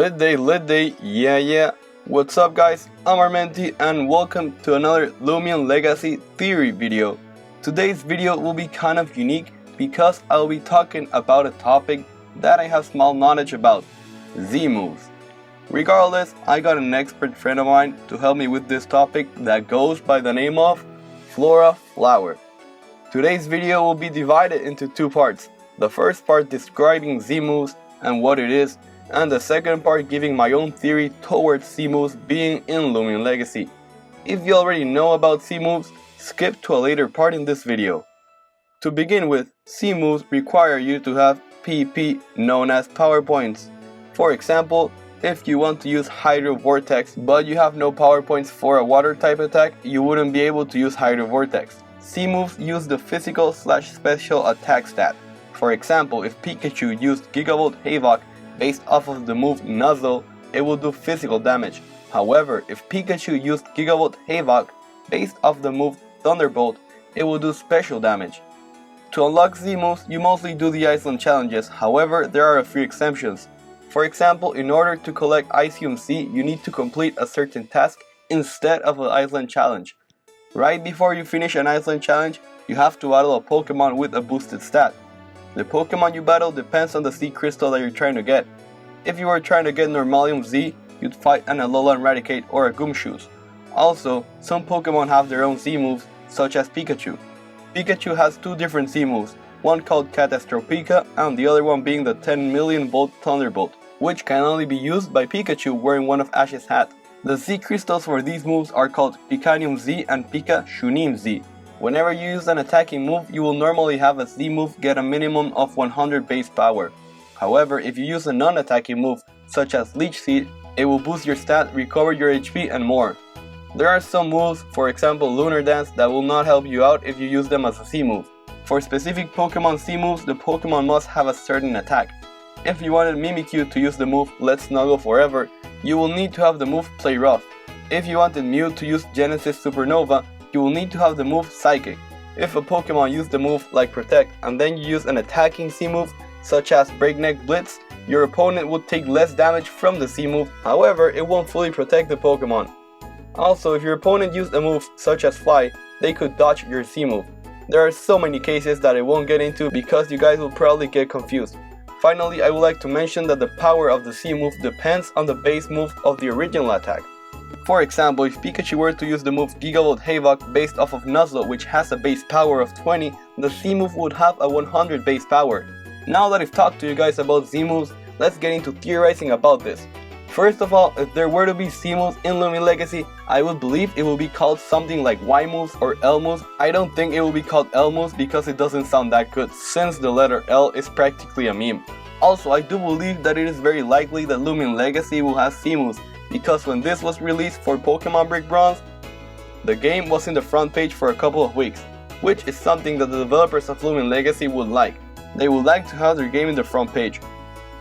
Lit day, yeah. What's up guys, I'm Armenti and welcome to another Loomian Legacy theory video. Today's video will be kind of unique because I'll be talking about a topic that I have small knowledge about, Z moves. Regardless, I got an expert friend of mine to help me with this topic that goes by the name of Flora Flower. Today's video will be divided into two parts. The first part describing Z moves and what it is, and the second part giving my own theory towards Z moves being in Loomian Legacy. If you already know about Z moves, skip to a later part in this video. To begin with, Z moves require you to have PP known as power points. For example, if you want to use Hydro Vortex but you have no power points for a water type attack, you wouldn't be able to use Hydro Vortex. Z moves use the physical/special attack stat. For example, if Pikachu used Gigavolt Havoc based off of the move Nuzzle, it will do physical damage. However, if Pikachu used Gigavolt Havoc based off the move Thunderbolt, it will do special damage. To unlock Z moves, you mostly do the Iceland challenges, however there are a few exceptions. For example, in order to collect Icium Z, you need to complete a certain task instead of an Iceland challenge. Right before you finish an Iceland challenge, you have to battle a Pokemon with a boosted stat. The Pokemon you battle depends on the Z crystal that you're trying to get. If you were trying to get Normalium Z, you'd fight an Alolan Raticate or a Gumshoos. Also, some Pokemon have their own Z moves, such as Pikachu. Pikachu has two different Z moves, one called Catastrophica and the other one being the 10 million volt Thunderbolt, which can only be used by Pikachu wearing one of Ash's hats. The Z crystals for these moves are called Picanium Z and Pika Shunim Z. Whenever you use an attacking move, you will normally have a Z move get a minimum of 100 base power. However, if you use a non-attacking move, such as Leech Seed, it will boost your stat, recover your HP and more. There are some moves, for example Lunar Dance, that will not help you out if you use them as a Z move. For specific Pokemon Z moves, the Pokemon must have a certain attack. If you wanted Mimikyu to use the move Let's Snuggle Forever, you will need to have the move Play Rough. If you wanted Mew to use Genesis Supernova, you will need to have the move Psychic. If a Pokemon used the move like Protect and then you use an attacking Z move such as Breakneck Blitz, your opponent would take less damage from the Z move, however it won't fully protect the Pokemon. Also, if your opponent used a move such as Fly, they could dodge your Z move. There are so many cases that I won't get into because you guys will probably get confused. Finally, I would like to mention that the power of the Z move depends on the base move of the original attack. For example, if Pikachu were to use the move Gigavolt Havoc based off of Nuzzle, which has a base power of 20, the Z move would have a 100 base power. Now that I've talked to you guys about Z moves, let's get into theorizing about this. First of all, if there were to be Z moves in Loomian Legacy, I would believe it will be called something like Y moves or L moves. I don't think it will be called L moves because it doesn't sound that good, since the letter L is practically a meme. Also, I do believe that it is very likely that Loomian Legacy will have Z moves, because when this was released for Pokemon Brick Bronze, the game was in the front page for a couple of weeks, which is something that the developers of Loomian Legacy would like. They would like to have their game in the front page.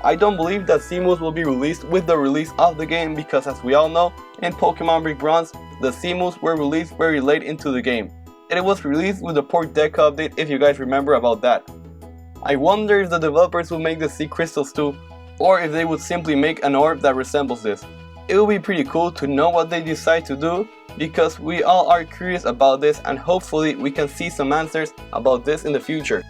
I don't believe that Z moves will be released with the release of the game because, as we all know, in Pokemon Brick Bronze, the Z moves were released very late into the game. And it was released with the Port Deck update, if you guys remember about that. I wonder if the developers will make the Z crystals too, or if they would simply make an orb that resembles this. It will be pretty cool to know what they decide to do, because we all are curious about this and hopefully we can see some answers about this in the future.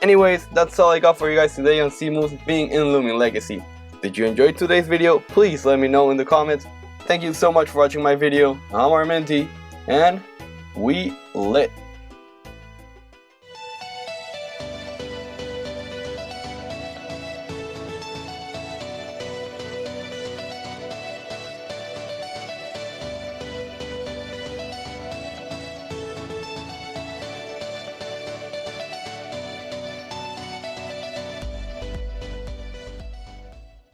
Anyways, that's all I got for you guys today on Z moves being in Loomian Legacy. Did you enjoy today's video? Please let me know in the comments. Thank you so much for watching my video. I'm Armenti, and we lit.